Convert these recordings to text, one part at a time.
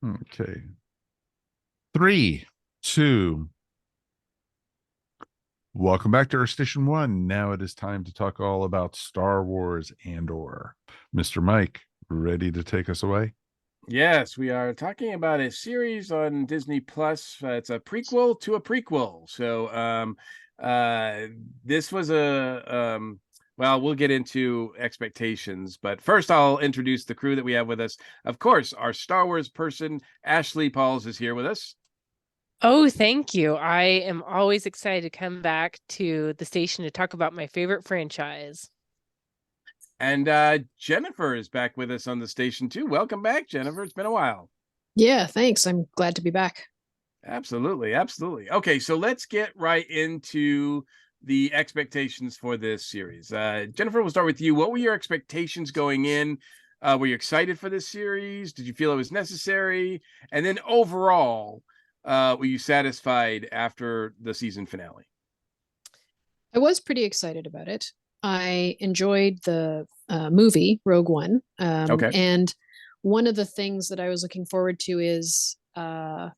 Okay. Three, two. Welcome back to Earth Station One. Now it is time to talk all about Star Wars Andor. Mr. Mike, ready to take us away? Yes, we are talking about a series on Disney Plus. It's a prequel to a prequel. Uh, this was well, we'll get into expectations, but first I'll introduce the crew that we have with us. Of course, our Star Wars person, Ashley Pauls, is here with us. Oh, thank you. I am always excited to come back to the station to talk about my favorite franchise. And Jennifer is back with us on the station too. Welcome back, Jennifer. It's been a while. Yeah, thanks. I'm glad to be back. Absolutely, absolutely. Okay, so let's get right into the expectations for this series. Jennifer, we'll start with you. What were your expectations going in? Were you excited for this series? Did you feel it was necessary? And then overall, were you satisfied after the season finale? I was pretty excited about it. I enjoyed the movie Rogue One, Okay. and one of the things that I was looking forward to is I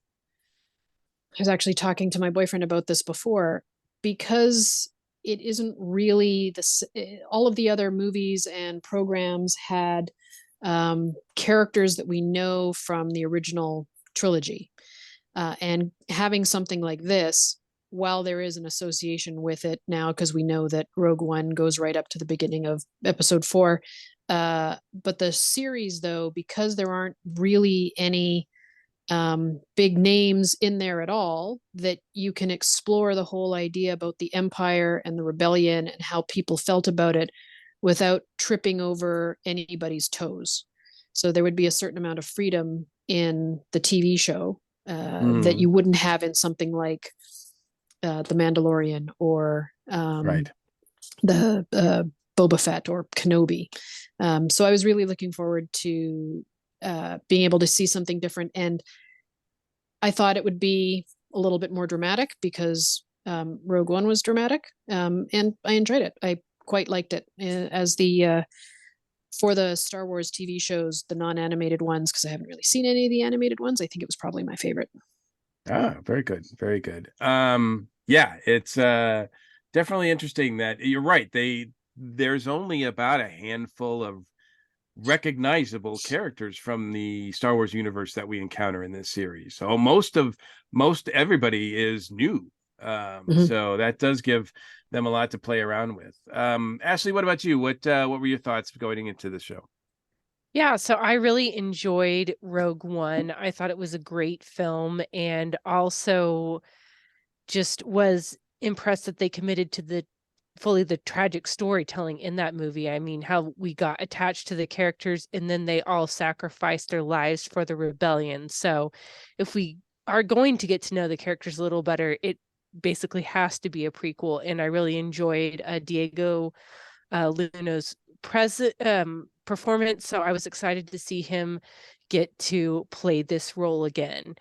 was actually talking to my boyfriend about this before because it isn't really this. All of the other movies and programs had characters that we know from the original trilogy, and having something like this, while there is an association with it now, because we know that Rogue One goes right up to the beginning of Episode 4. But the series, though, because there aren't really any big names in there at all, that you can explore the whole idea about the Empire and the rebellion and how people felt about it without tripping over anybody's toes. So there would be a certain amount of freedom in the TV show that you wouldn't have in something like The Mandalorian or Right. the Boba Fett or Kenobi. So I was really looking forward to being able to see something different. And I thought it would be a little bit more dramatic because Rogue One was dramatic, and I enjoyed it. I quite liked it as the for the Star Wars TV shows, the non-animated ones, because I haven't really seen any of the animated ones. I think it was probably my favorite. Ah, very good. Very good. Yeah, it's definitely interesting that you're right. There's only about a handful of recognizable characters from the Star Wars universe that we encounter in this series. So most everybody is new. Mm-hmm. So that does give them a lot to play around with. Ashley, what about you? What were your thoughts going into the show? Yeah, so I really enjoyed Rogue One. I thought it was a great film and also just was impressed that they committed to the tragic storytelling in that movie. I mean, how we got attached to the characters and then they all sacrificed their lives for the rebellion. So if we are going to get to know the characters a little better, it basically has to be a prequel. And I really enjoyed Diego Luno's performance. So I was excited to see him get to play this role again.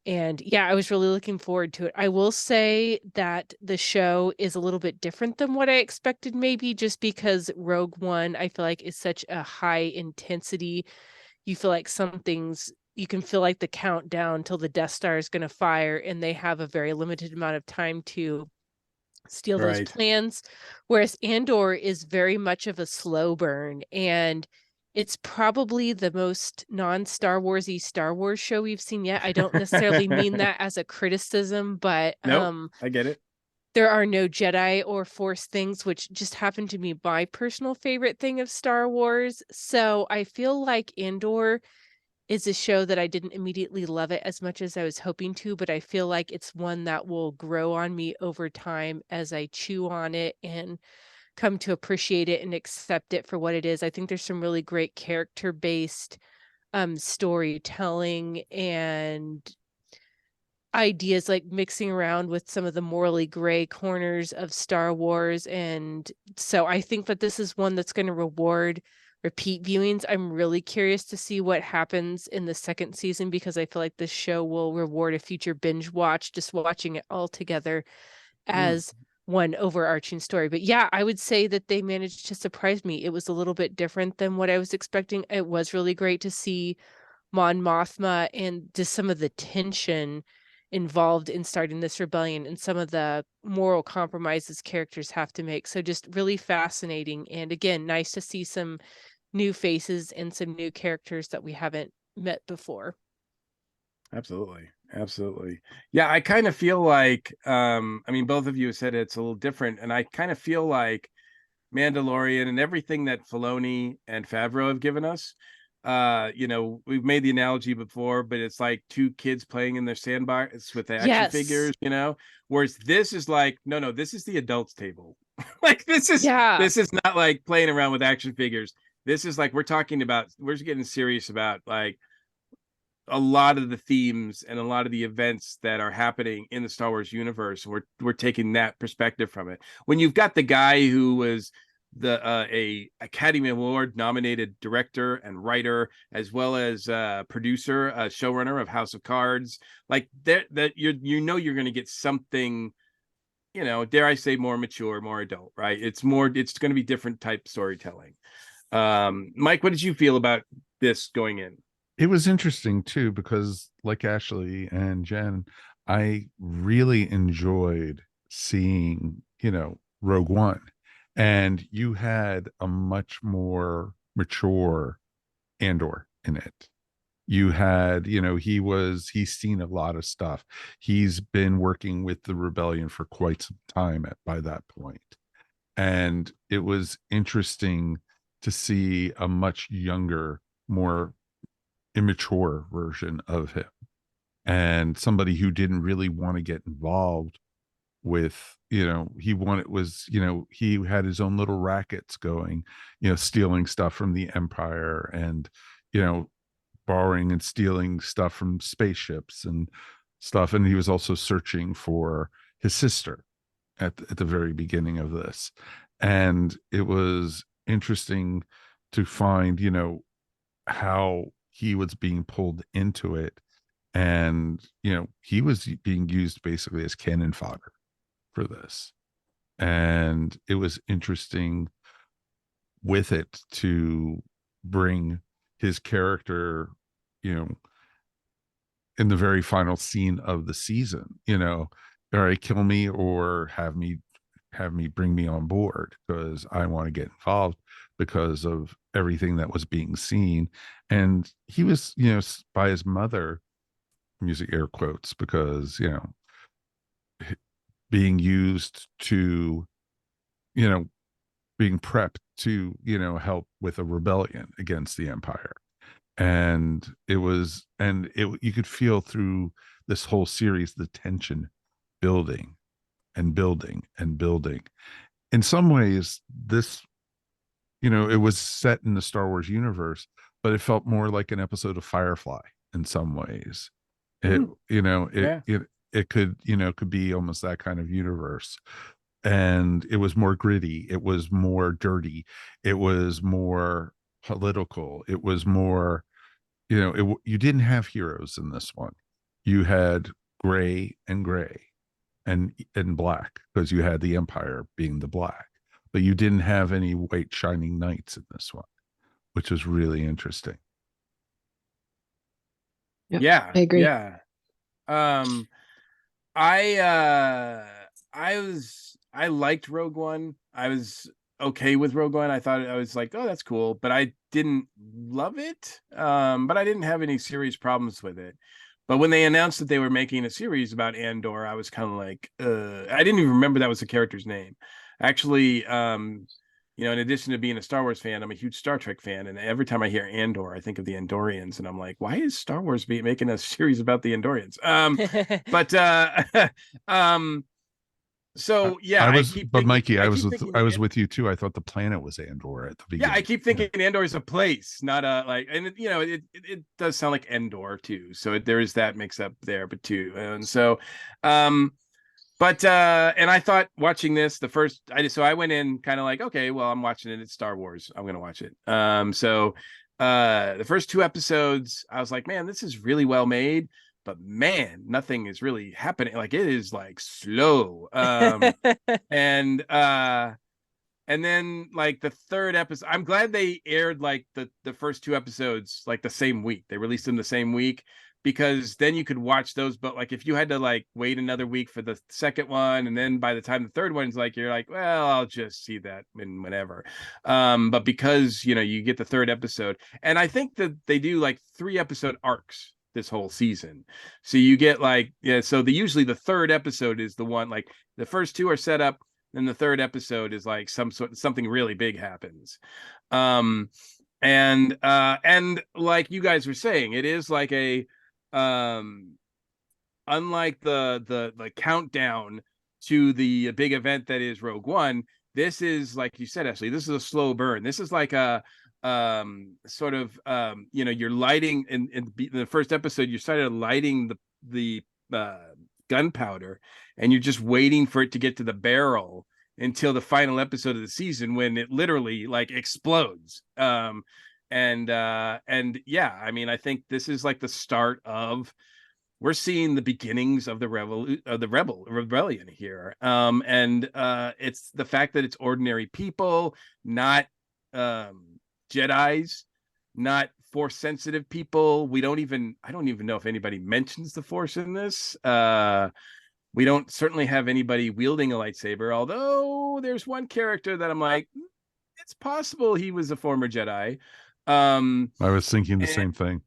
And yeah, I was really looking forward to it. I will say that the show is a little bit different than what I expected, maybe just because Rogue One, I feel like, is such a high intensity. You feel like you can feel like the countdown till the Death Star is going to fire, and they have a very limited amount of time to steal those Right. plans. Whereas Andor is very much of a slow burn, and it's probably the most non-Star Warsy Star Wars show we've seen yet. I don't necessarily mean that as a criticism, but Nope, I get it. there are no Jedi or Force things, which just happen to be my personal favorite thing of Star Wars. So I feel like Andor is a show that I didn't immediately love it as much as I was hoping to, but I feel like it's one that will grow on me over time as I chew on it and come to appreciate it and accept it for what it is. I think there's some really great character-based storytelling and ideas like mixing around with some of the morally gray corners of Star Wars. And so I think that this is one that's going to reward repeat viewings. I'm really curious to see what happens in the second season because I feel like this show will reward a future binge watch, just watching it all together Mm. as one overarching story. But yeah, I would say that they managed to surprise me. It was a little bit different than what I was expecting. It was really great to see Mon Mothma and just some of the tension involved in starting this rebellion and some of the moral compromises characters have to make. So just really fascinating. And again, nice to see some new faces and some new characters that we haven't met before. Absolutely. Absolutely. Yeah, I kind of feel like I mean, both of you said it's a little different, and I kind of feel like Mandalorian and everything that Filoni and Favreau have given us. You know, we've made the analogy before, but it's like two kids playing in their sandbox with the action figures, you know, whereas this is like, no, this is the adults table. Like this is not like playing around with action figures. This is like we're getting serious about like a lot of the themes and a lot of the events that are happening in the Star Wars universe. We're taking that perspective from it. When you've got the guy who was a Academy Award nominated director and writer, as well as producer, showrunner of House of Cards, like that you're going to get something, you know, dare I say, more mature, more adult, right? It's going to be different type storytelling. Mike, what did you feel about this going in? It was interesting too, because like Ashley and Jen, I really enjoyed seeing, you know, Rogue One. And you had a much more mature Andor in it. You had, you know, he's seen a lot of stuff. He's been working with the rebellion for quite some time by that point. And it was interesting to see a much younger, more immature version of him, and somebody who didn't really want to get involved with, you know, he had his own little rackets going, you know, stealing stuff from the empire, and, you know, borrowing and stealing stuff from spaceships and stuff. And he was also searching for his sister at the very beginning of this. And it was interesting to find, you know, how he was being pulled into it. And, you know, he was being used basically as cannon fodder for this. And it was interesting with it to bring his character, you know, in the very final scene of the season, you know, all right, kill me or have me bring me on board, because I want to get involved because of everything that was being seen. And he was, you know, by his mother, music air quotes, because, you know, being used to, you know, being prepped to, you know, help with a rebellion against the empire. And you could feel through this whole series the tension building and building and building. In some ways, this, you know, it was set in the Star Wars universe, but it felt more like an episode of Firefly in some ways. It, you know, it could, you know, could be almost that kind of universe. And it was more gritty, it was more dirty, it was more political, it was more, you know, you didn't have heroes in this one. You had gray and black, because you had the empire being the black, but you didn't have any white shining knights in this one, which was really interesting. Yep, Yeah, I agree. Yeah. I liked Rogue One. I was okay with Rogue One. I was like, oh, that's cool, but I didn't love it. But I didn't have any serious problems with it. But when they announced that they were making a series about Andor, I was kind of like, I didn't even remember that was the character's name. Actually, you know, in addition to being a Star Wars fan, I'm a huge Star Trek fan, and every time I hear Andor, I think of the Andorians, and I'm like, why is Star Wars making a series about the Andorians? So yeah, Mikey, I was with you too. I thought the planet was Andor at the beginning. Yeah, I keep thinking Andor is a place, not a like, and you know, it does sound like Endor too. So there is that mix up there, but too, and so, but and I thought watching this I went in kind of like, okay, well, I'm watching it. It's Star Wars. I'm gonna watch it. So the first two episodes, I was like, man, this is really well made. But man, nothing is really happening. Like it is like slow. And and then like the third episode, I'm glad they aired like the first two episodes like the same week. They released them the same week, because then you could watch those. But like if you had to like wait another week for the second one, and then by the time the third one's like, you're like, well, I'll just see that in whenever. But because you get the third episode, and I think that they do like 3 episode arcs this whole season, so you get like, yeah, so usually the third episode is the one, like the first two are set up, then the third episode is like something really big happens. And like you guys were saying, it is like a unlike the countdown to the big event that is Rogue One. This is, like you said, Ashley, this is a slow burn. This is like a sort of you're lighting in the first episode, you started lighting the gunpowder, and you're just waiting for it to get to the barrel until the final episode of the season, when it literally like explodes. And yeah, I mean, I think this is like the start of, we're seeing the beginnings of the rebellion here. And it's the fact that it's ordinary people, not Jedis, not force sensitive people. I don't even know if anybody mentions the force in this. We don't certainly have anybody wielding a lightsaber, although there's one character that I'm like, it's possible he was a former Jedi. I was thinking the same thing.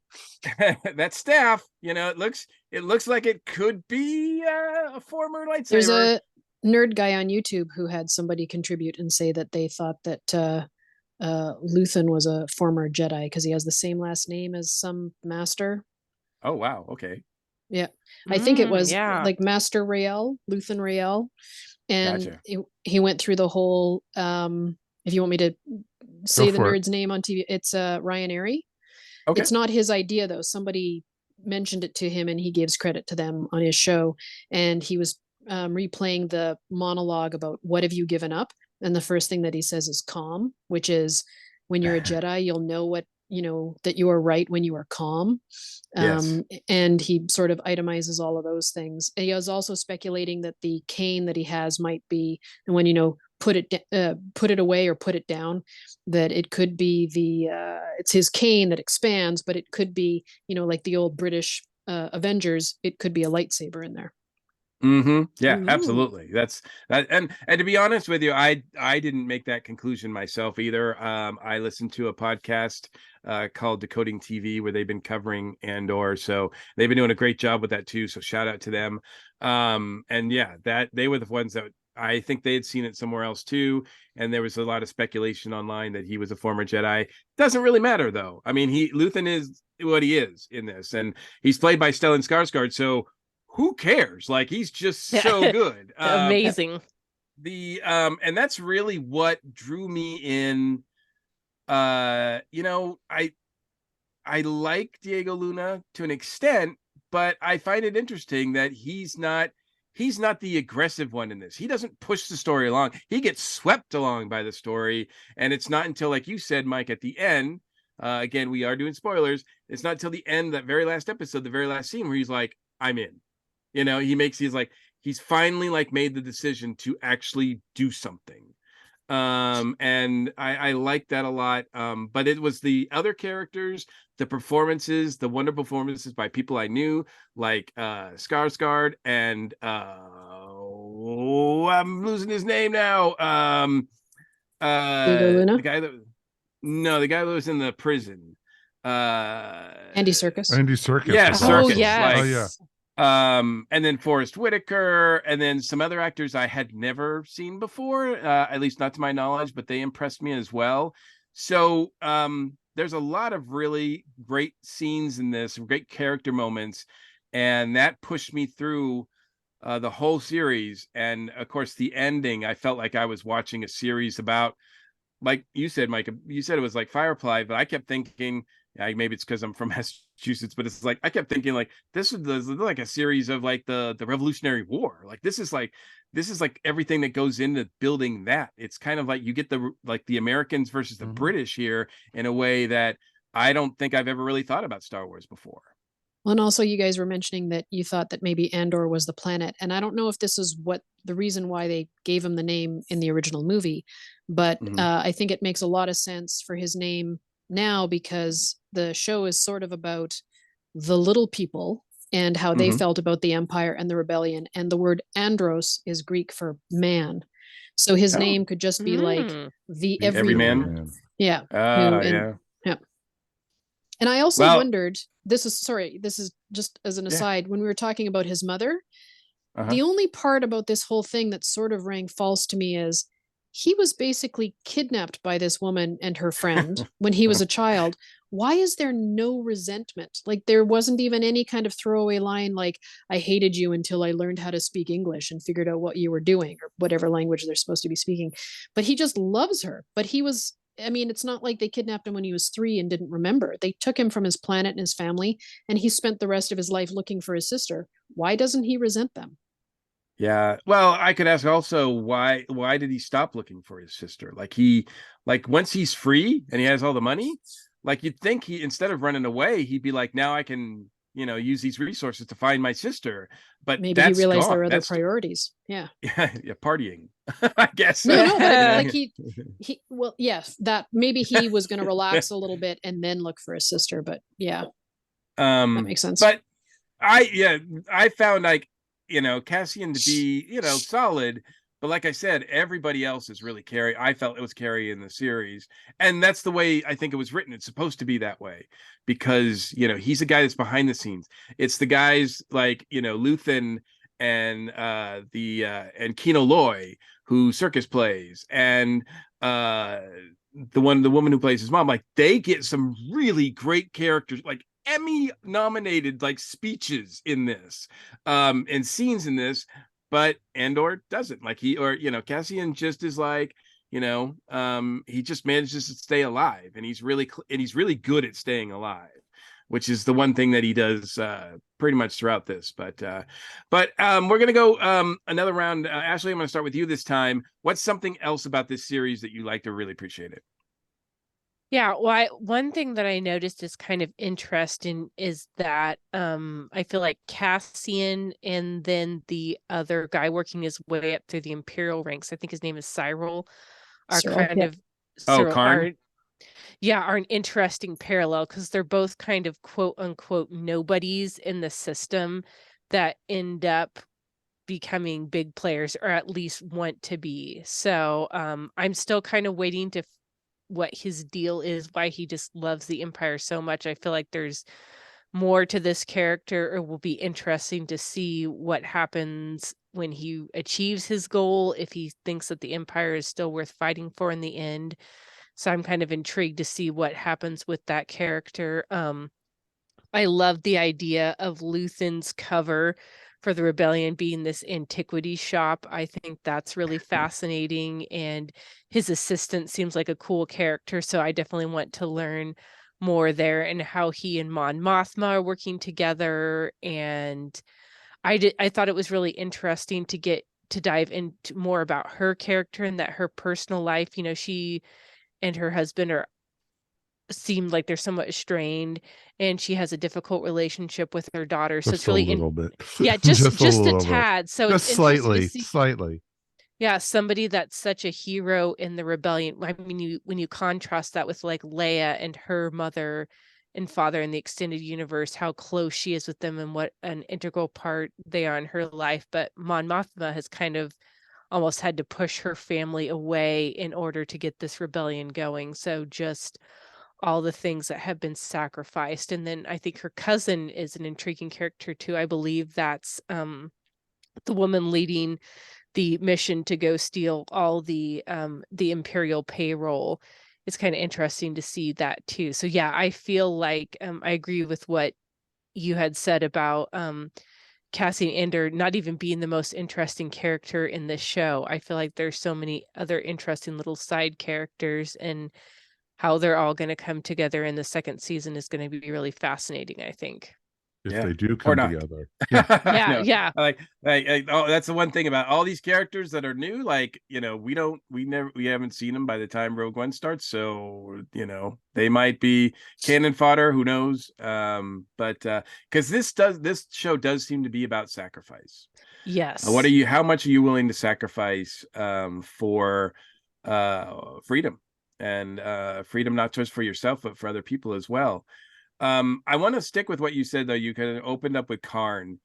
That staff, it looks like it could be a former lightsaber. There's a nerd guy on YouTube who had somebody contribute and say that they thought that Luthen was a former Jedi because he has the same last name as some master. Oh wow, okay. Yeah, I think it was yeah. Master Rael, Luthen Rael, and Gotcha. he went through the whole. If you want me to say the nerd's name on TV, it's Ryan Airy. Okay. It's not his idea though. Somebody mentioned it to him, and he gives credit to them on his show. And he was replaying the monologue about what have you given up, and the first thing that he says is calm, which is when you're a Jedi, you'll know what that you are right when you are calm. Yes. And he sort of itemizes all of those things. And he was also speculating that the cane that he has might be, and when put it away or put it down, that it could be it's his cane that expands, but it could be like the old British Avengers, it could be a lightsaber in there. Yeah, absolutely. That's that. And to be honest with you, I didn't make that conclusion myself either. I listened to a podcast called Decoding TV, where they've been covering Andor, so they've been doing a great job with that too, so shout out to them. And yeah, that they were the ones that I think they had seen it somewhere else too, and there was a lot of speculation online that he was a former Jedi. Doesn't really matter though. I mean, Luthen is what he is in this, and he's played by Stellan Skarsgård, so who cares? Like, he's just so good. Amazing. And that's really what drew me in. I like Diego Luna to an extent, but I find it interesting that he's not the aggressive one in this. He doesn't push the story along. He gets swept along by the story. And it's not until, like you said, Mike, at the end, again, we are doing spoilers. It's not until the end, that very last episode, the very last scene, where he's like, I'm in. He's finally like made the decision to actually do something. And I like that a lot. But it was the other characters, the performances, the wonderful performances by people I knew, like Skarsgård and I'm losing his name now. Luna? The guy that was in the prison. Andy Serkis. Andy Serkis. Yeah, Oh, Serkis. yes. Oh yeah. And then Forrest Whitaker, and then some other actors I had never seen before, at least not to my knowledge, but they impressed me as well. So there's a lot of really great scenes in this, great character moments, and that pushed me through the whole series. And of course, the ending, I felt like I was watching a series about, like you said, Mike, you said it was like Firefly, but I kept thinking, maybe it's because I'm from Massachusetts, but it's like I kept thinking like this was like a series of like the Revolutionary War. Like this is like everything that goes into building that. It's kind of like you get the Americans versus the British here in a way that I don't think I've ever really thought about Star Wars before. Well, and also you guys were mentioning that you thought that maybe Andor was the planet. And I don't know if this is what the reason why they gave him the name in the original movie, but Mhm. I think it makes a lot of sense for his name now because the show is sort of about the little people and how they Mhm. felt about the Empire and the rebellion. And the word andros is Greek for man. So his Oh, name could just be like Mm. the The everyman. everyman. everyman. Yeah. Ah, yeah. Yeah. And I also Well, wondered, this is just as an yeah. aside, when we were talking about his mother, Uh-huh. the only part about this whole thing that sort of rang false to me is he was basically kidnapped by this woman and her friend when he was a child. Why is there no resentment? Like there wasn't even any kind of throwaway line like, I hated you until I learned how to speak English and figured out what you were doing or whatever language they're supposed to be speaking. But he just loves her. But he was, I mean, it's not like they kidnapped him when he was 3 and didn't remember. They took him from his planet and his family, and he spent the rest of his life looking for his sister. Why doesn't he resent them? Yeah. Well, I could ask also why did he stop looking for his sister? Like once he's free and he has all the money, like you'd think he instead of running away, he'd be like, now I can, use these resources to find my sister. But Maybe he that's realized there gone. are other That's priorities. Yeah. yeah, partying. I guess. No, no, but I mean, Yeah. like well, yes, that maybe he was going to relax a little bit and then look for his sister. But yeah, that makes sense. But I found like, Cassian to be, solid. But like I said, everybody else is really Carrie. I felt it was Carrie in the series. And that's the way I think it was written. It's supposed to be that way because, he's a guy that's behind the scenes. It's the guys like, Luthen and and Kino Loy who Circus plays and the woman who plays his mom, like they get some really great characters, like Emmy nominated like speeches in this and scenes in this, but Andor doesn't. Like Cassian just is like, he just manages to stay alive, and he's really good at staying alive, which is the one thing that he does pretty much throughout this. But we're gonna go another round. Ashley, I'm gonna start with you this time. What's something else about this series that you liked or really appreciate it? Yeah, well, one thing that I noticed is kind of interesting is that I feel like Cassian and then the other guy working his way up through the Imperial ranks, I think his name is Cyril, are Cyril, kind yeah. of Oh, Cyril Karn. are an interesting parallel because they're both kind of quote unquote nobodies in the system that end up becoming big players or at least want to be. So I'm still kind of waiting to what his deal is, why he just loves the Empire so much. I feel like there's more to this character. It will be interesting to see what happens when he achieves his goal, if he thinks that the Empire is still worth fighting for in the end. So I'm kind of intrigued to see what happens with that character. I love the idea of Luthen's cover for the rebellion being this antiquity shop. I think that's really fascinating, and his assistant seems like a cool character, so I definitely want to learn more there and how he and Mon Mothma are working together. And I thought it was really interesting to get to dive into more about her character and that her personal life, she and her husband are seemed like they're somewhat strained, and she has a difficult relationship with her daughter, so Just it's a really little bit. yeah, Just a just a little bit. tad. So it's Just interesting to slightly, see, slightly. yeah, somebody that's such a hero in the rebellion. I mean, when you contrast that with like Leia and her mother and father in the extended universe, how close she is with them and what an integral part they are in her life. But Mon Mothma has kind of almost had to push her family away in order to get this rebellion going. So just all the things that have been sacrificed. And then I think her cousin is an intriguing character too. I believe that's the woman leading the mission to go steal all the imperial payroll. It's kind of interesting to see that too. So yeah, I feel like I agree with what you had said about Cassian Andor not even being the most interesting character in this show. I feel like there's so many other interesting little side characters, and how they're all going to come together in the second season is going to be really fascinating, I think. if Yeah. they do Or come not. together. Yeah. Yeah, No, yeah. oh, that's the one thing about all these characters that are new. Like, we haven't seen them by the time Rogue One starts. So, they might be cannon fodder. Who knows? But because this show does seem to be about sacrifice. Yes. How much are you willing to sacrifice for freedom, and freedom, not just for yourself, but for other people as well? I want to stick with what you said, though. You kind of opened up with Karn,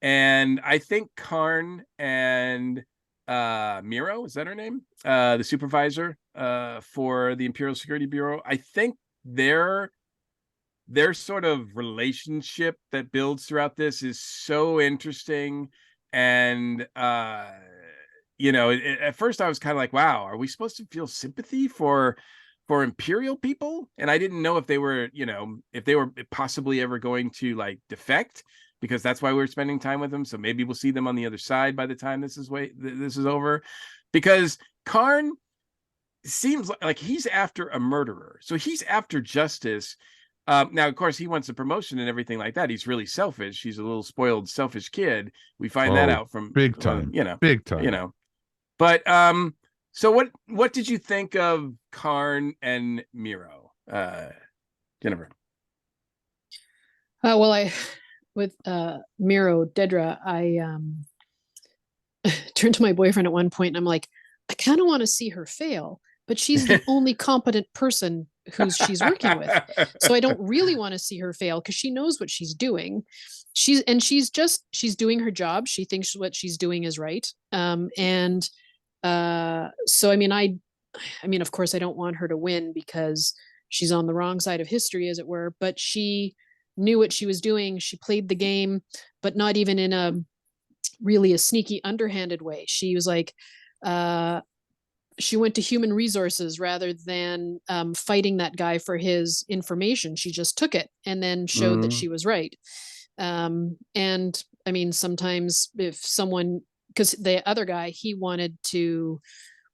and I think Karn and Miro, is that her name? The supervisor for the Imperial Security Bureau. I think their sort of relationship that builds throughout this is so interesting. And at first I was kind of like, wow, are we supposed to feel sympathy for Imperial people? And I didn't know if they were possibly ever going to like defect, because that's why we were spending time with them. So maybe we'll see them on the other side by the time this is over, because Karn seems like he's after a murderer, so he's after justice. Now, of course, he wants a promotion and everything like that. He's really selfish. He's a little spoiled, selfish kid. We find that Oh, out from big time. Big time. But so what did you think of Karn and Miro, Jennifer? Well, with Miro Dedra, I turned to my boyfriend at one point and I'm like, I kind of want to see her fail, but she's the only competent person who she's working with. So I don't really want to see her fail because she knows what she's doing. She's doing her job. She thinks what she's doing is right. So I mean, of course, I don't want her to win because she's on the wrong side of history, as it were, but she knew what she was doing. She played the game, but not even in a sneaky, underhanded way. She was like, she went to human resources rather than fighting that guy for his information. She just took it and then showed that she was right. And I mean, sometimes if someone, because the other guy, he wanted to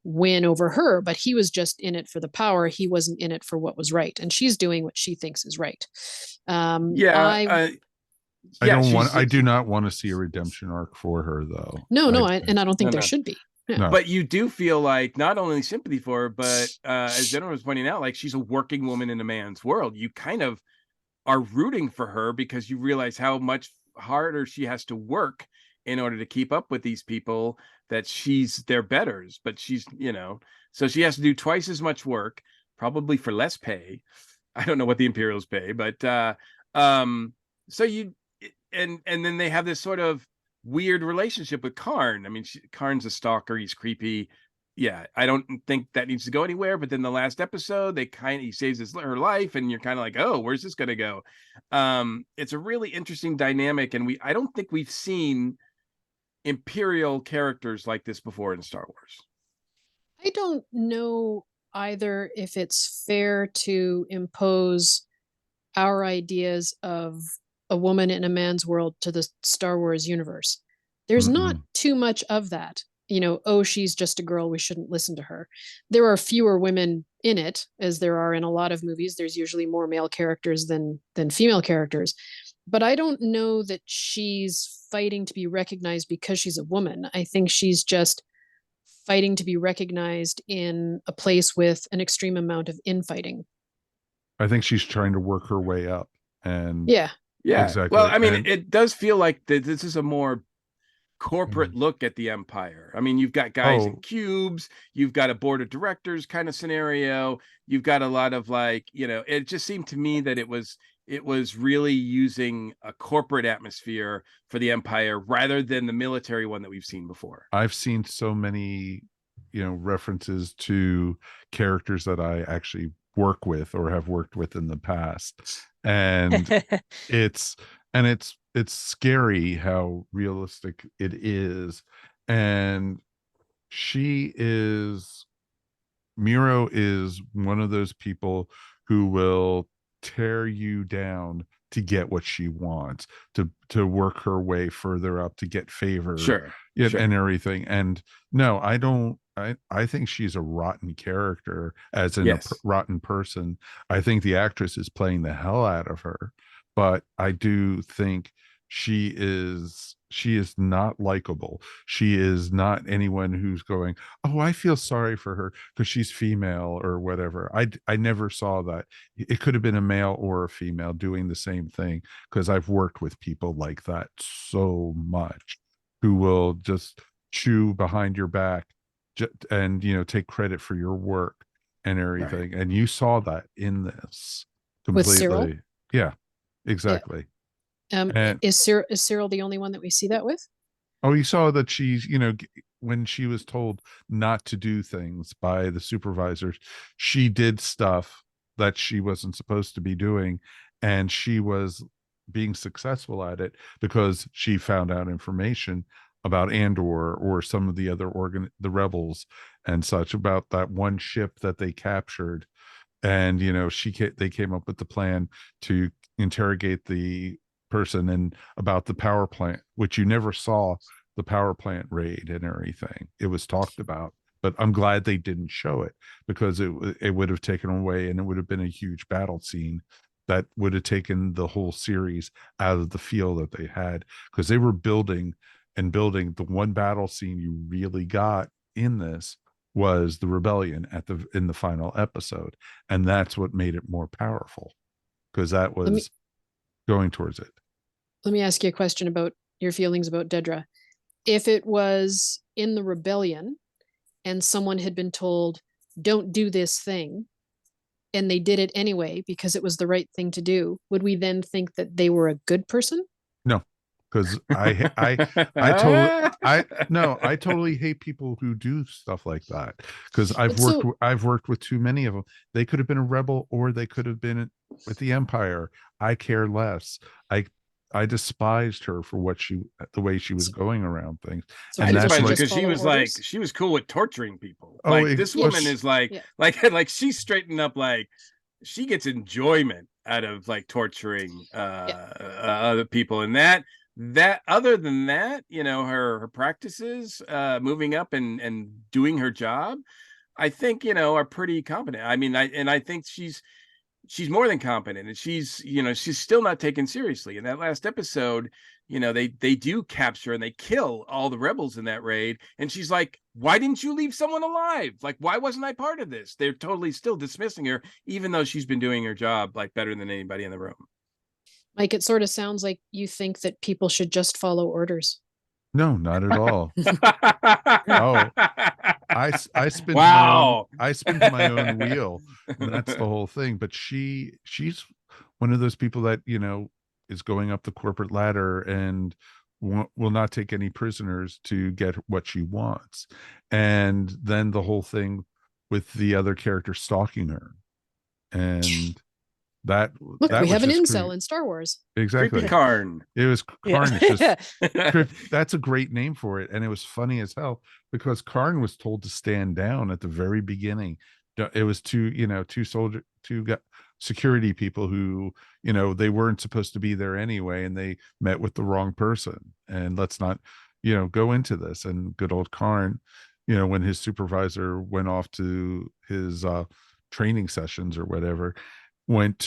win over her, but he was just in it for the power. He wasn't in it for what was right. And she's doing what she thinks is right. I do not want to see a redemption arc for her, though. And I don't think there should be. Yeah. No. But you do feel like not only sympathy for her, but as Jennifer was pointing out, like she's a working woman in a man's world. You kind of are rooting for her because you realize how much harder she has to work in order to keep up with these people, that she's their betters, but she's, so she has to do twice as much work, probably for less pay. I don't know what the Imperials pay, but so you, and then they have this sort of weird relationship with Karn. I mean, Karn's a stalker. He's creepy. Yeah, I don't think that needs to go anywhere. But then the last episode, he saves her life, and you're kind of like, oh, where's this going to go? It's a really interesting dynamic, and I don't think we've seen Imperial characters like this before in Star Wars. I don't know either if it's fair to impose our ideas of a woman in a man's world to the Star Wars universe. There's not too much of that. She's just a girl, we shouldn't listen to her. There are fewer women in it, as there are in a lot of movies. There's usually more male characters than female characters. But I don't know that she's fighting to be recognized because she's a woman. I think she's just fighting to be recognized in a place with an extreme amount of infighting. I think she's trying to work her way up. And yeah, exactly. Well, I mean, it does feel like this is a more corporate look at the Empire. I mean, you've got guys in cubes, you've got a board of directors kind of scenario, you've got a lot of it just seemed to me that it was really using a corporate atmosphere for the Empire rather than the military one that we've seen before. I've seen so many references to characters that I actually work with or have worked with in the past, and it's scary how realistic it is. And Miro is one of those people who will tear you down to get what she wants, to work her way further up, to get favor, and everything. And no, I don't. I think she's a rotten character, as in a rotten person. I think the actress is playing the hell out of her, but I do think she is not likable. She is not anyone who's going, oh, I feel sorry for her because she's female or whatever. I never saw that. It could have been a male or a female doing the same thing, because I've worked with people like that so much, who will just chew behind your back, and take credit for your work and Right. everything. And you saw that in this With Cyril. completely. Yeah, Yeah. exactly. And Is Cyril the only one that we see that with? oh, you saw that she's, when she was told not to do things by the supervisors, she did stuff that she wasn't supposed to be doing. And she was being successful at it because she found out information about Andor or some of the other the rebels and such, about that one ship that they captured. And they came up with the plan to interrogate the person and about the power plant, which you never saw the power plant raid and everything. It was talked about, but I'm glad they didn't show it, because it would have taken away, and it would have been a huge battle scene that would have taken the whole series out of the feel that they had, because they were building and building. The one battle scene you really got in this was the rebellion in the final episode, and that's what made it more powerful, because that Let me was going towards it. let me ask you a question about your feelings about Dedra. If it was in the rebellion and someone had been told, don't do this thing, and they did it anyway because it was the right thing to do, would we then think that they were a good person? No, because I totally I no I totally hate people who do stuff like that, because But so I've worked with too many of them. They could have been a rebel, or they could have been with the Empire. I care less. I despised her for the way she was going around things. so I And people that's despise should her like, just because she follow was like, orders? she was cool with torturing people. oh, Like this well, woman is like, Yeah. like she's straightened up. Like she gets enjoyment out of like torturing Yeah. other people, and that other than that, her practices, moving up and doing her job, I think are pretty competent. I mean, I think she's more than competent, and she's still not taken seriously. In that last episode, they do capture and they kill all the rebels in that raid, and she's like, why didn't you leave someone alive? Like, why wasn't I part of this? They're totally still dismissing her, even though she's been doing her job like better than anybody in the room. Mike, it sort of sounds like you think that people should just follow orders. no, not at all. Oh, I spin to my own Wow. I spin to my own wheel, and that's the whole thing. But she's one of those people that is going up the corporate ladder and will not take any prisoners to get what she wants. And then the whole thing with the other character stalking her, and that Look, that we was have an just incel in Star Wars. Creepy exactly. Karn. It was Yeah. Karn. It's just that's a great name for it. And it was funny as hell, because Karn was told to stand down at the very beginning. It was two security people who, they weren't supposed to be there anyway, and they met with the wrong person. And let's not, go into this. And good old Karn, when his supervisor went off to his training sessions or whatever, went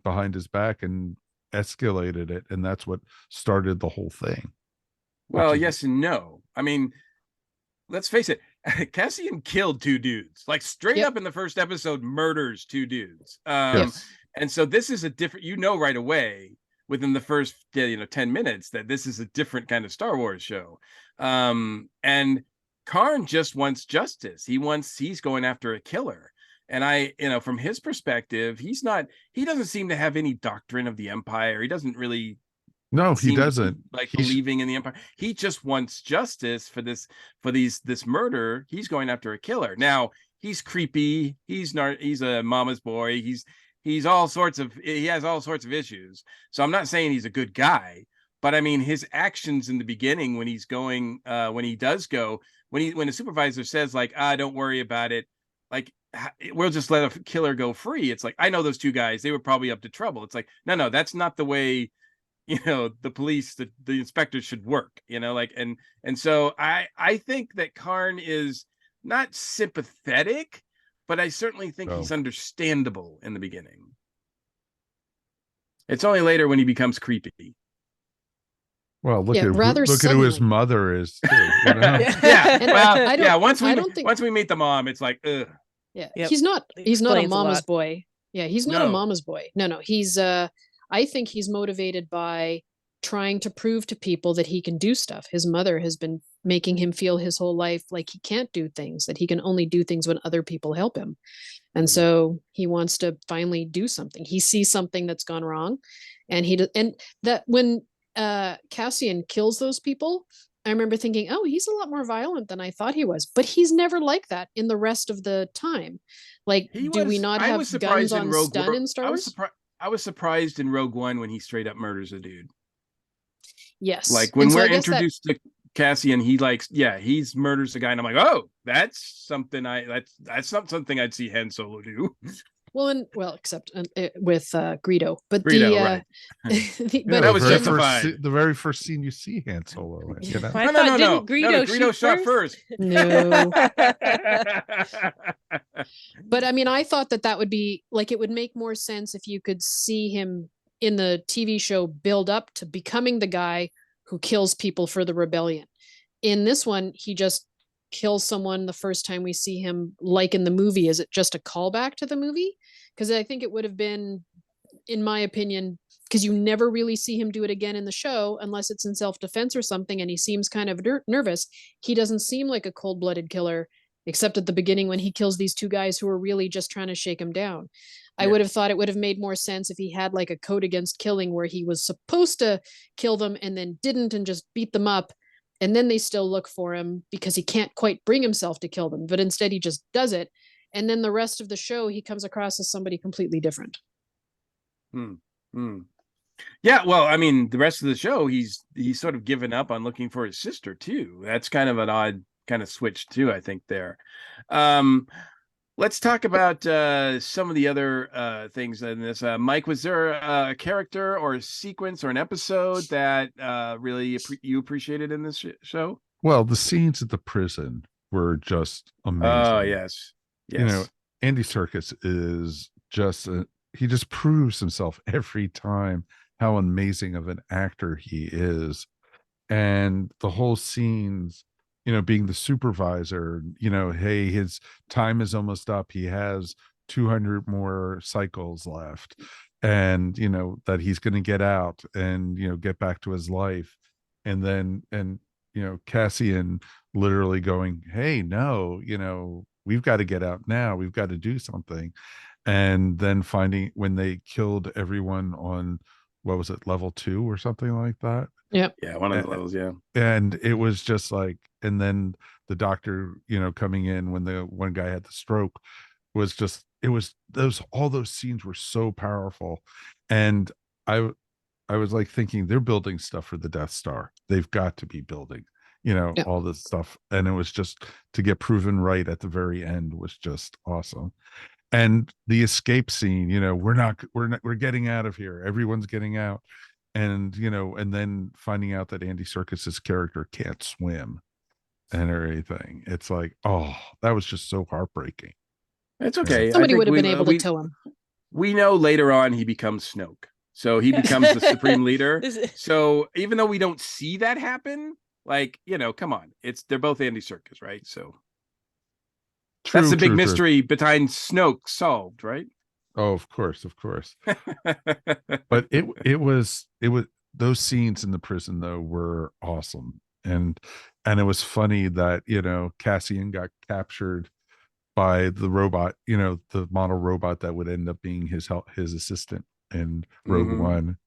behind his back and escalated it, and that's what started the whole thing, which Well, is yes and no. I mean, let's face it, Cassian killed two dudes, like straight Yep. up in the first episode, murders two dudes. yes. And so this is a different, right away within the first 10 minutes that this is a different kind of Star Wars show. And Karn just wants justice. He's going after a killer. And from his perspective, he doesn't seem to have any doctrine of the Empire. He doesn't really No, he seem to be doesn't. like He's believing in the Empire. He just wants justice for this murder. He's going after a killer. Now he's creepy. He's a mama's boy. He has all sorts of issues. So I'm not saying he's a good guy, but I mean his actions in the beginning when when the supervisor says like, don't worry about it, like we'll just let a killer go free. It's like, I know those two guys, they were probably up to trouble. It's like, no, that's not the way the police, the inspectors should work, like, and so I think that Karn is not sympathetic, but I certainly think oh, he's understandable in the beginning. It's only later when he becomes creepy. Well, look Yeah, at rather look at who his suddenly. mother is too. You know? Yeah. And Well, I don't yeah. I don't think Once we meet the mom, it's like, ugh. yeah, Yep. he's not It a explains a mama's lot. boy. Yeah, he's not a No. mama's boy. No, he's I think he's motivated by trying to prove to people that he can do stuff. His mother has been making him feel his whole life like he can't do things, that he can only do things when other people help him. And so he wants to finally do something. He sees something that's gone wrong, and that when Cassian kills those people, I remember thinking, oh, he's a lot more violent than I thought he was. But he's never like that in the rest of the time. Like, He do we was. not I have was guns surprised in on Rogue stun One. in Star Wars? I was surprised in Rogue One when he straight up murders a dude. Yes. Like when And so we're I guess that introduced to Cassian, he's murders a guy, and I'm like, oh, that's not something I'd see Han Solo do. except with Greedo, but Greedo, right? Yeah, That the was very justified. the very first scene you see Han Solo in, you know? I No, thought didn't Greedo Greedo shoot shot first. no. But I mean, I thought that would be like, it would make more sense if you could see him in the TV show build up to becoming the guy who kills people for the rebellion. In this one, he just kills someone the first time we see him, like in the movie. Is it just a callback to the movie? Because I think it would have been, in my opinion, because you never really see him do it again in the show unless it's in self-defense or something, and he seems kind of nervous. He doesn't seem like a cold-blooded killer, except at the beginning when he kills these two guys who are really just trying to shake him down. I would have thought it would have made more sense if he had like a code against killing where he was supposed to kill them and then didn't and just beat them up, and then they still look for him because he can't quite bring himself to kill them, but instead he just does it, and then the rest of the show he comes across as somebody completely different. Yeah, well, I mean, the rest of the show, he's sort of given up on looking for his sister too. That's kind of an odd kind of switch too, I think there. Let's talk about some of the other things in this. Mike, was there a character or a sequence or an episode that really you appreciated in this show? Well, the scenes at the prison were just amazing. Oh, yes. You know, Andy Serkis is just he just proves himself every time how amazing of an actor he is. And the whole scenes, you know, being the supervisor, you know, hey, his time is almost up. He has 200 more cycles left, and, you know, that he's going to get out and, you know, get back to his life. And, you know, Cassian literally going, hey, no, you know, we've got to get out now. We've got to do something. And then finding when they killed everyone on, what was it, level 2 or something like that? Yeah. Yeah, one of the levels, yeah. And it was just like, and then the doctor, you know, coming in when the one guy had the stroke was just, it was all those scenes were so powerful. And I was like thinking they're building stuff for the Death Star. They've got to be building, you know, all this stuff. And it was just to get proven right at the very end was just awesome. And the escape scene, you know, we're getting out of here. Everyone's getting out. And, you know, and then finding out that Andy Serkis's character can't swim and everything. It's like, oh, that was just so heartbreaking. It's okay. Somebody would have been able to tow him. We know later on he becomes Snoke. So he becomes the supreme leader. So even though we don't see that happen, like, you know, come on. They're both Andy Serkis, right? So that's the big mystery behind Snoke solved, right? Oh, of course. But it was those scenes in the prison though were awesome. And it was funny that, you know, Cassian got captured by the robot, you know, the model robot that would end up being his assistant in Rogue One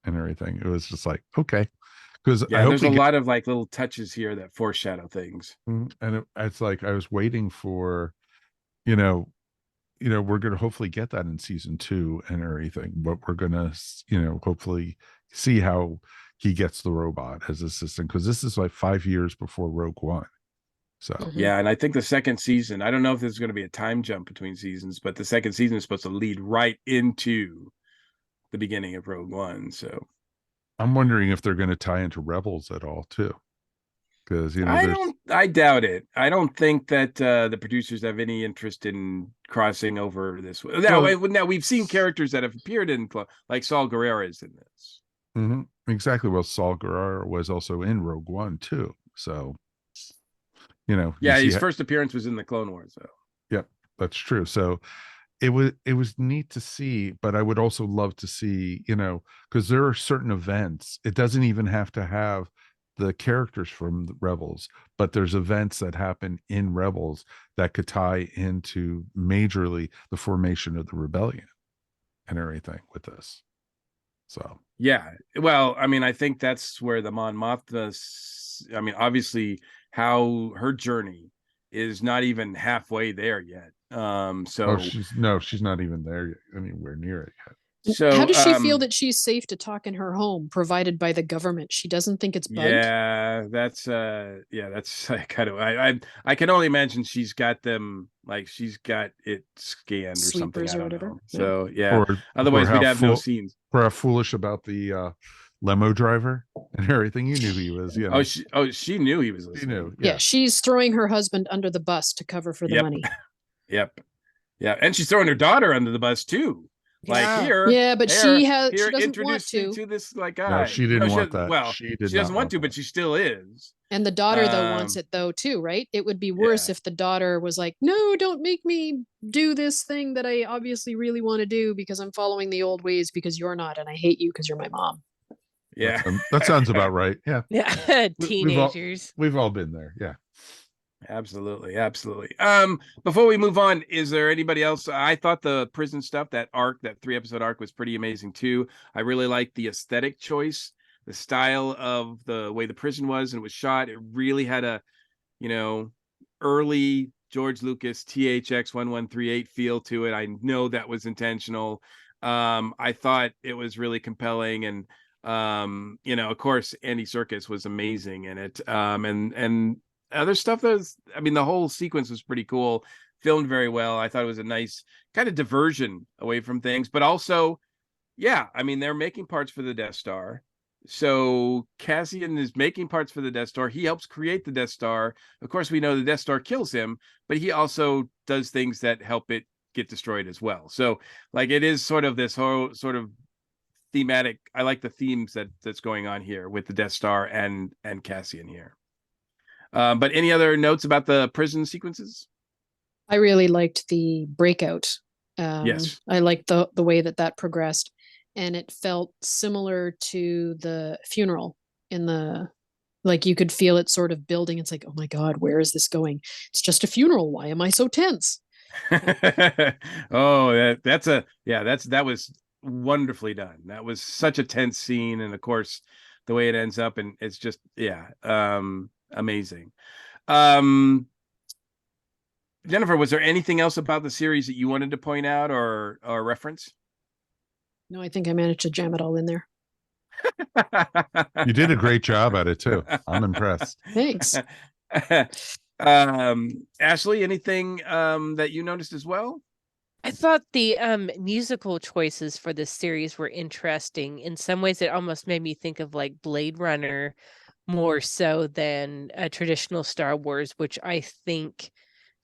and everything. It was just like, okay. Because there's a lot of like little touches here that foreshadow things. And it's like I was waiting for, you know, we're going to hopefully get that in season 2 and everything, but we're going to, you know, hopefully see how he gets the robot as assistant, because this is like 5 years before Rogue One. So yeah, and I think the second season, I don't know if there's going to be a time jump between seasons, but the second season is supposed to lead right into the beginning of Rogue One. So I'm wondering if they're going to tie into Rebels at all too. because there's I doubt it. I don't think that the producers have any interest in crossing over this. Now we've seen characters that have appeared in, like Saul Guerrero is in this. Mhm, exactly. Well, Saul Guerrero was also in Rogue One too, so you Yeah, see, his first appearance was in the Clone Wars, though. yep, that's true. So it was neat to see, but I would also love to see, because there are certain events. It doesn't even have to have the characters from the Rebels, but there's events that happen in Rebels that could tie into majorly the formation of the rebellion and everything with this. So Yeah. Well, I mean, I think that's where the Mon Mothma, I mean, obviously how her journey is not even halfway there yet. oh, So she's not even there yet, anywhere near it yet. How so does she feel that she's safe to talk in her home, provided by the government? She doesn't think it's bugged. that's kind of I can only imagine she's got them, like she's got it scanned or something. Sleepers I or don't whatever. know. Yeah. So yeah. or or Otherwise we'd how have no full scenes. or how foolish about the limo driver and everything. You knew he was, She knew he was he knew, listening. Yeah, yeah. she's throwing her husband under the bus to cover for the Yep. money. Yep. Yeah, and she's throwing her daughter under the bus too. Like Yeah. Yeah, but she doesn't want introduce me to. to this like No, guy. she didn't want that. Well, She did she doesn't not want want to, that. but she still is. And the daughter though wants Um, it though too, right? It would be worse yeah. if the daughter was like, "No, don't make me do this thing that I obviously really want to do because I'm following the old ways because you're not and I hate you because you're my mom." Yeah. That sounds about right. Yeah. Yeah. We've all Teenagers. we've all been there. Yeah. Absolutely, absolutely. Before we move on, is there anybody else? I thought the prison stuff, that arc, that 3 episode arc, was pretty amazing too. I really liked the aesthetic choice, the style of the way the prison was and it was shot. It really had a, you know, early George Lucas THX 1138 feel to it. I know that was intentional. I thought it was really compelling, and of course Andy Serkis was amazing in it. And other stuff that was, I mean, the whole sequence was pretty cool, filmed very well. I thought it was a nice kind of diversion away from things, but also, yeah, I mean, they're making parts for the Death Star. So Cassian is making parts for the Death Star. He helps create the Death Star. Of course, we know the Death Star kills him, but he also does things that help it get destroyed as well. So, like, it is sort of this whole sort of thematic. I like the themes that's going on here with the Death Star and Cassian here. But any other notes about the prison sequences? I really liked the breakout. Yes. I liked the way that progressed, and it felt similar to the funeral in the, like you could feel it sort of building. It's like, oh my God, where is this going? It's just a funeral. Why am I so tense? Oh, that was wonderfully done. That was such a tense scene, and of course, the way it ends up, and it's just amazing. Jennifer, was there anything else about the series that you wanted to point out or reference? No, I think I managed to jam it all in there. You did a great job at it too. I'm impressed. Thanks. Ashley, anything that you noticed as well? I thought the musical choices for this series were interesting. In some ways, it almost made me think of like Blade Runner more so than a traditional Star Wars, which I think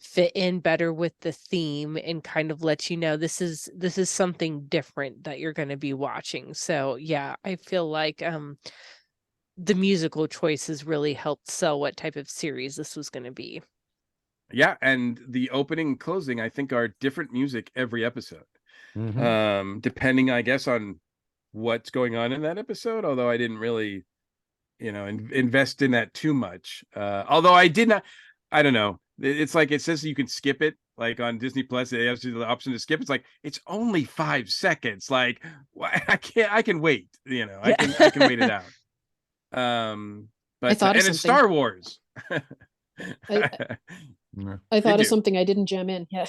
fit in better with the theme and kind of let you know this is something different that you're going to be watching. So yeah, I feel like the musical choices really helped sell what type of series this was going to be. Yeah, and the opening and closing, I think, are different music every episode. Depending, I guess, on what's going on in that episode, although I didn't really, invest in that too much. Although I did not, I don't know. It's like it says you can skip it, like on Disney Plus, it has the option to skip. It's like it's only 5 seconds. Like I can wait. I can wait it out. But I thought of and it's something. Star Wars. I thought of something I didn't jam in. Yeah.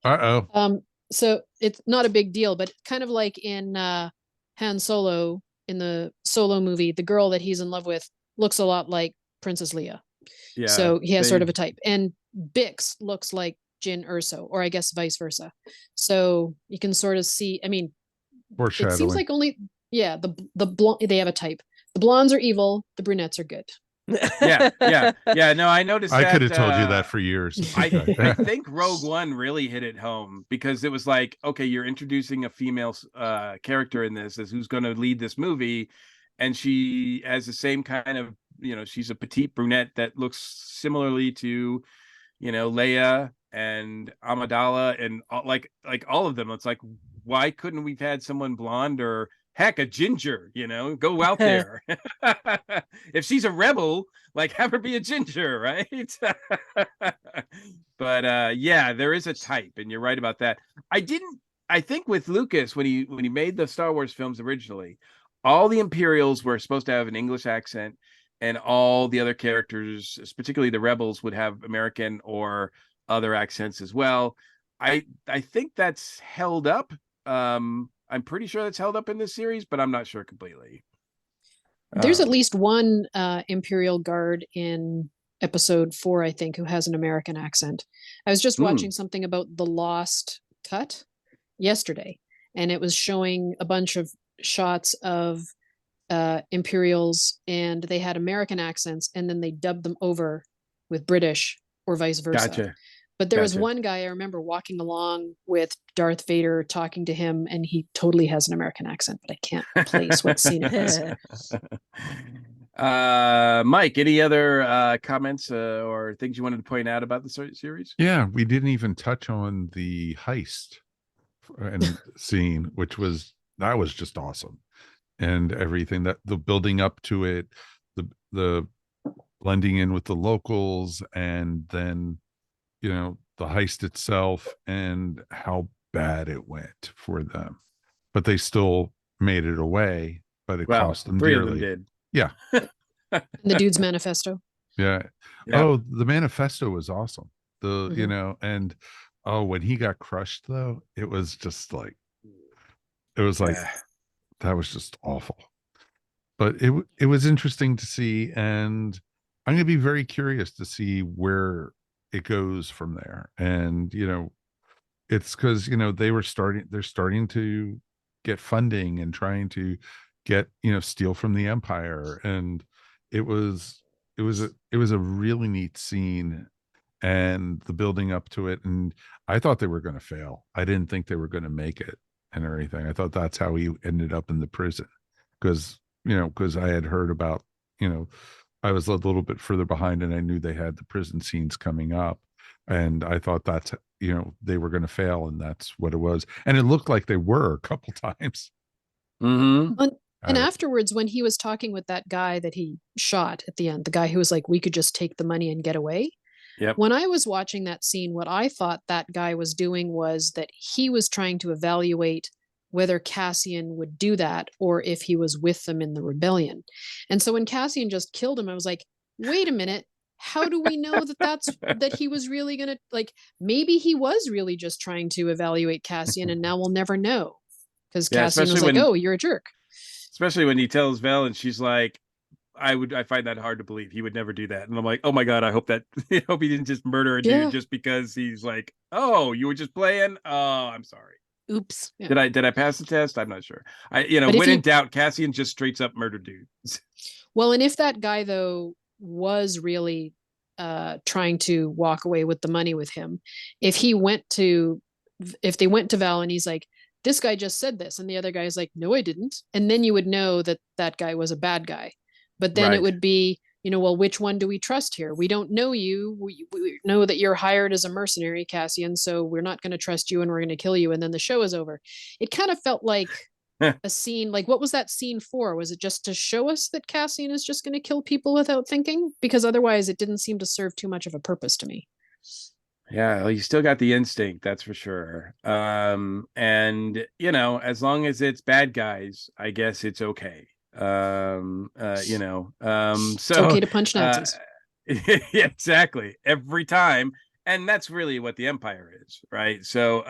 Uh-oh. So it's not a big deal, but kind of like in Han Solo in the Solo movie, the girl that he's in love with looks a lot like Princess Leia. Yeah. So he has sort of a type. And Bix looks like Jyn Erso, or I guess vice versa. So you can sort of see, I mean, it seems like only, yeah, the blonde, they have a type. The blondes are evil, the brunettes are good. Yeah. No, I noticed I that. could have told you that for years. It's okay. I think Rogue One really hit it home because it was like, okay, you're introducing a female character in this as who's going to lead this movie, and she has the same kind of, she's a petite brunette that looks similarly to, Leia and Amidala and like all of them. It's like, why couldn't we've had someone blonde or heck a ginger? Go out there. If she's a rebel, like have her be a ginger, right? But yeah, there is a type, and you're right about that. I think with Lucas, when he made the Star Wars films originally, all the Imperials were supposed to have an English accent, and all the other characters, particularly the rebels, would have American or other accents as well. I think that's held up. I'm pretty sure that's held up in this series, but I'm not sure completely. There's at least one Imperial Guard in episode 4, I think, who has an American accent. I was just watching something about the Lost Cut yesterday, and it was showing a bunch of shots of Imperials, and they had American accents, and then they dubbed them over with British or vice versa. Gotcha. But there was one guy I remember walking along with Darth Vader talking to him, and he totally has an American accent, but I can't place what scene it was. Mike, any other comments or things you wanted to point out about the series? Yeah, we didn't even touch on the heist and scene, that was just awesome. And everything, that the building up to it, the blending in with the locals, and then the heist itself and how bad it went for them. But they still made it away, but it cost them 3 dearly. of them did. Yeah. And the dude's manifesto. Yeah. Oh, the manifesto was awesome. And when he got crushed though, it was just like that was just awful. But it was interesting to see, and I'm going to be very curious to see where it goes from there. And it's because they're starting to get funding and trying to get steal from the Empire, and it was a really neat scene, and the building up to it. And I thought they were going to fail. I didn't think they were going to make it and everything. I thought that's how he ended up in the prison, because I had heard about, I was a little bit further behind, and I knew they had the prison scenes coming up, and I thought that's they were going to fail, and that's what it was. And it looked like they were a couple times. And afterwards, when he was talking with that guy that he shot at the end, the guy who was like, we could just take the money and get away. Yep. When I was watching that scene, what I thought that guy was doing was that he was trying to evaluate whether Cassian would do that or if he was with them in the rebellion. And so when Cassian just killed him, I was like, wait a minute. How do we know that he was really going to, like, maybe he was really just trying to evaluate Cassian, and now we'll never know. Because Cassian was like, oh, you're a jerk. Especially when he tells Vel, and she's like, I find that hard to believe. He would never do that. And I'm like, oh my God, I hope he didn't just murder a dude just because he's like, oh, you were just playing? Oh, I'm sorry. Oops. Yeah. Did I pass the test? I'm not sure. When in doubt, Cassian just straight up murdered dudes. Well, and if that guy though was really trying to walk away with the money with him, if they went to Val and he's like, this guy just said this, and the other guy is like, no, I didn't, and then you would know that guy was a bad guy. But then it would be, well, which one do we trust here? We don't know you. We know that you're hired as a mercenary, Cassian, so we're not going to trust you, and we're going to kill you, and then the show is over. It kind of felt like a scene, like, what was that scene for? Was it just to show us that Cassian is just going to kill people without thinking? Because otherwise it didn't seem to serve too much of a purpose to me. Yeah, well, you still got the instinct, that's for sure. And as long as it's bad guys, I guess it's okay. So It's okay to punch Nazis. Yeah, exactly, every time. And that's really what the Empire is, right? So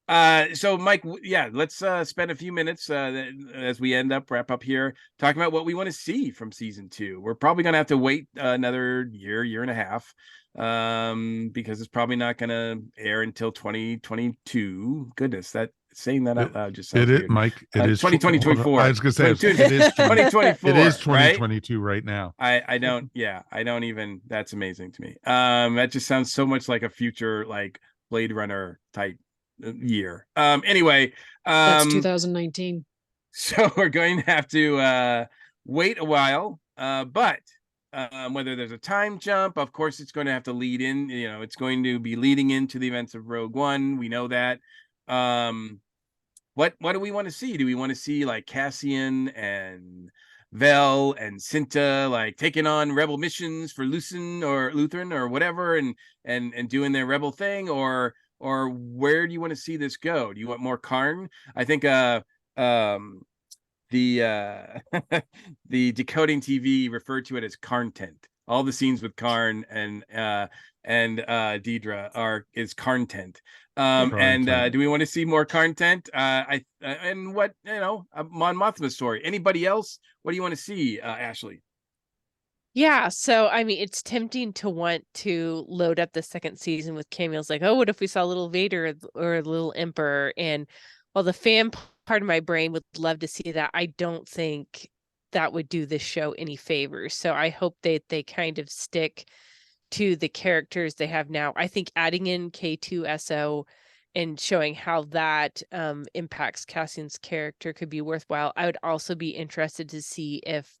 Mike, let's spend a few minutes as we wrap up here, talking about what we want to see from season 2. We're probably going to have to wait another year and a half, because it's probably not going to air until 2022. Goodness, that saying that out loud just It sounds is, weird. Mike. It is 2024. I was going to say 2024. It is Right? 2022 right now. I don't even, that's amazing to me. That just sounds so much like a future like Blade Runner type year. Anyway, That's 2019. so we're going to have to wait a while. But whether there's a time jump, of course, it's going to have to lead in. It's going to be leading into the events of Rogue One. We know that. What do we want to see? Do we want to see like Cassian and Vel and Cinta like taking on rebel missions for Lutheran or whatever, and doing their rebel thing, or where do you want to see this go? Do you want more Karn? I think um the the decoding TV referred to it as Karntent. All the scenes with Karn and Deidre is Karntent. And do we want to see more content? And what, Mon Mothma's story. Anybody else? What do you want to see, Ashley? Yeah, so I mean, it's tempting to want to load up the second season with cameos like, oh, what if we saw a little Vader or a little Emperor? And while the fan part of my brain would love to see that, I don't think that would do this show any favors. So I hope they kind of stick to the characters they have now. I think adding in K2SO and showing how that impacts Cassian's character could be worthwhile. I would also be interested to see if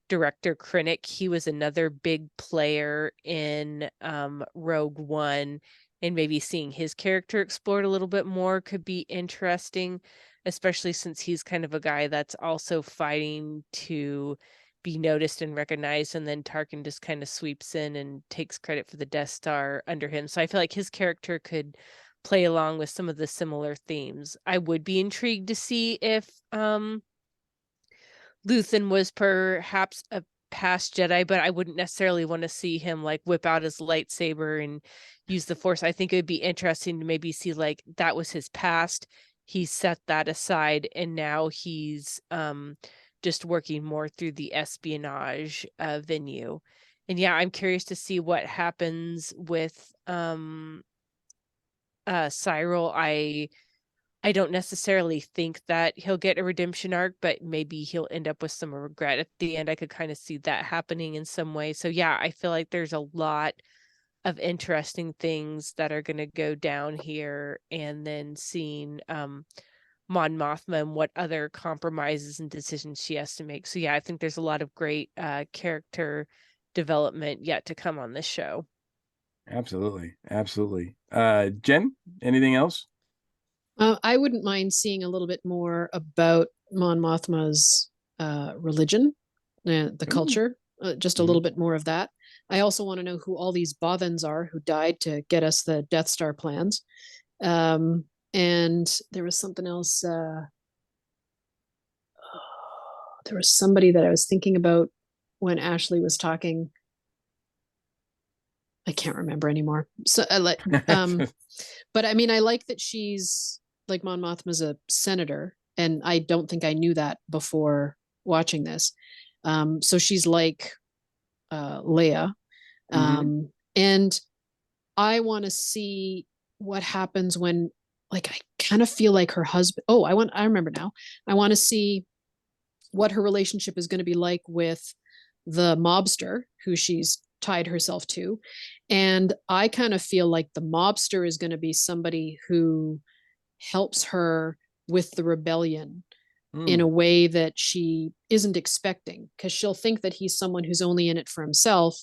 director Krennic, he was another big player in Rogue One, and maybe seeing his character explored a little bit more could be interesting, especially since he's kind of a guy that's also fighting to be noticed and recognized, and then Tarkin just kind of sweeps in and takes credit for the Death Star under him. So I feel like his character could play along with some of the similar themes. I would be intrigued to see if Luthen was perhaps a past Jedi, but I wouldn't necessarily want to see him like whip out his lightsaber and use the Force. I think it would be interesting to maybe see like that was his past. He set that aside and now he's just working more through the espionage venue. And yeah, I'm curious to see what happens with Cyril. I don't necessarily think that he'll get a redemption arc, but maybe he'll end up with some regret at the end. I could kind of see that happening in some way. So yeah, I feel like there's a lot of interesting things that are going to go down here, and then seeing Mon Mothma and what other compromises and decisions she has to make. So yeah, I think there's a lot of great character development yet to come on this show. Absolutely. Jen, anything else? I wouldn't mind seeing a little bit more about Mon Mothma's religion, the culture, just a little bit more of that. I also want to know who all these Bothans are who died to get us the Death Star plans. And there was something else. There was somebody that I was thinking about when Ashley was talking. I can't remember anymore. So, but I mean, I like that she's like Mon Mothma's a senator, and I don't think I knew that before watching this. So she's like Leia, and I want to see what happens when, like, I kind of feel like her husband. Oh, I remember now. I want to see what her relationship is going to be like with the mobster who she's tied herself to. And I kind of feel like the mobster is going to be somebody who helps her with the rebellion in a way that she isn't expecting, because she'll think that he's someone who's only in it for himself.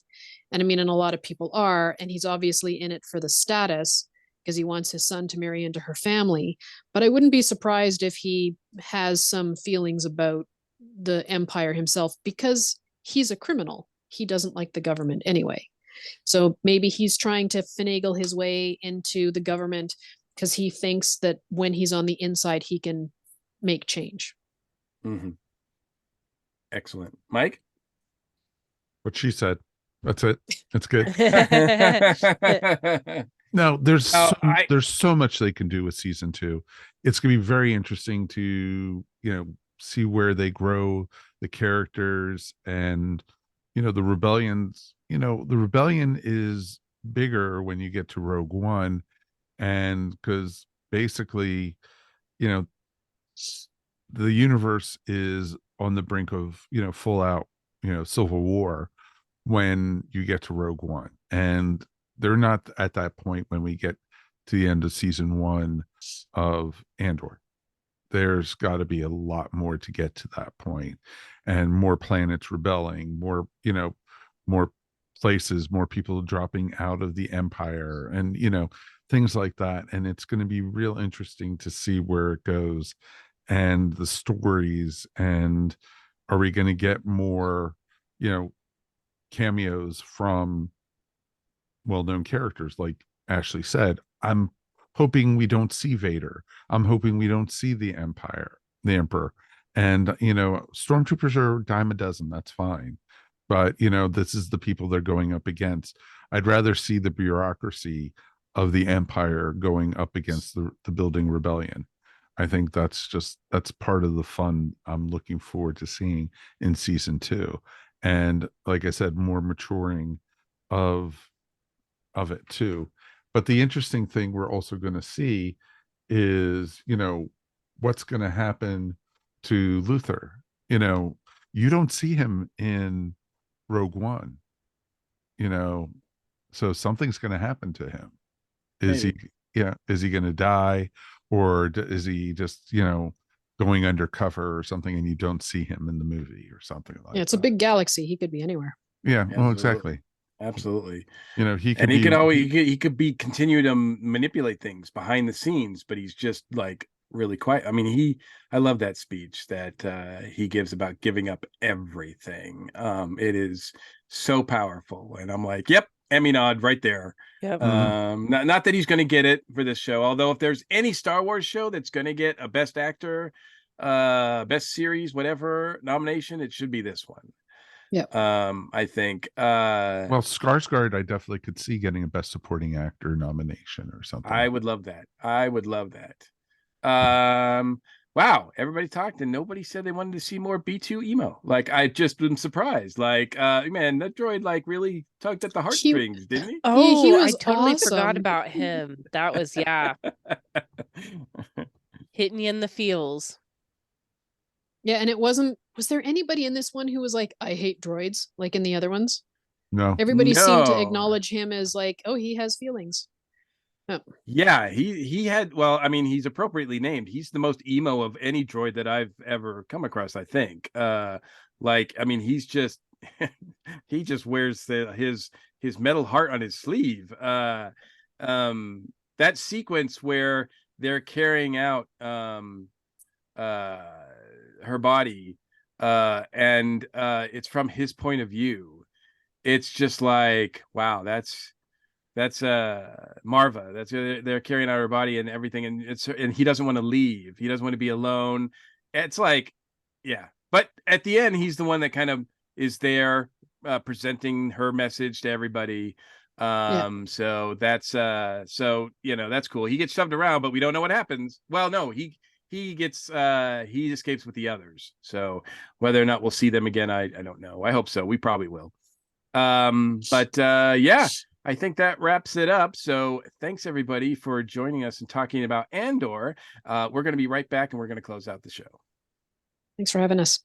And I mean, and a lot of people are, and he's obviously in it for the status because he wants his son to marry into her family. But I wouldn't be surprised if he has some feelings about the empire himself, because he's a criminal. He doesn't like the government anyway. So maybe he's trying to finagle his way into the government because he thinks that when he's on the inside, he can make change. Excellent. Mike? What she said. That's it. That's good. No, there's so much they can do with season 2. It's going to be very interesting to, see where they grow the characters, and, the rebellions, the rebellion is bigger when you get to Rogue One. And because basically, you know, the universe is on the brink of, full out, civil war when you get to Rogue One. And they're not at that point when we get to the end of season 1 of Andor. There's got to be a lot more to get to that point, and more planets rebelling, more places, more people dropping out of the empire, and things like that. And it's going to be real interesting to see where it goes, and the stories, and are we going to get more cameos from well-known characters? Like Ashley said, I'm hoping we don't see Vader. I'm hoping we don't see the Emperor. And stormtroopers are a dime a dozen. That's fine. But this is the people they're going up against. I'd rather see the bureaucracy of the Empire going up against the building rebellion. I think that's part of the fun I'm looking forward to seeing in season 2. And like I said, more maturing of it too. But the interesting thing we're also going to see is, what's going to happen to Luther. You don't see him in Rogue One, so something's going to happen to him. Is Maybe. is he going to die, or is he just, going undercover or something, and you don't see him in the movie or something like that? Yeah, it's a big galaxy. He could be anywhere. Yeah, well, Absolutely. exactly. Absolutely. He could And he be could always he could be continue to manipulate things behind the scenes, but he's just like really quiet. I mean, I love that speech that he gives about giving up everything. It is so powerful, and I'm like, yep, Emmy nod right there. Yep. Not that he's going to get it for this show, although if there's any Star Wars show that's going to get a Best Actor, Best Series, whatever nomination, it should be this one. Yeah. I think. Well, Skarsgård, I definitely could see getting a Best Supporting Actor nomination or something. I would love that. I would love that. Wow, everybody talked and nobody said they wanted to see more B2 emo. Like, I just been surprised. Like, man, that droid like really tugged at the heartstrings, didn't he? Oh, he I was totally forgot awesome. about him. That was, yeah, hitting you in the feels. Yeah, and it wasn't. Was there anybody in this one who was like, "I hate droids," like in the other ones? No. Everybody seemed to No. acknowledge him as like, "Oh, he has feelings." Oh. Yeah, he had, well, I mean, he's appropriately named. He's the most emo of any droid that I've ever come across, I think. Like, I mean, he's just he just wears his metal heart on his sleeve. That sequence where they're carrying out her body, and it's from his point of view. It's just like, wow, that's Marva. That's they're carrying out her body and everything, and he doesn't want to leave. He doesn't want to be alone. It's like, yeah. But at the end, he's the one that kind of is there, presenting her message to everybody. So that's that's cool. He gets shoved around, but we don't know what happens. Well, no, he escapes with the others. So whether or not we'll see them again, I don't know. I hope so. We probably will. But yeah, I think that wraps it up. So thanks everybody for joining us and talking about Andor. We're going to be right back and we're going to close out the show. Thanks for having us.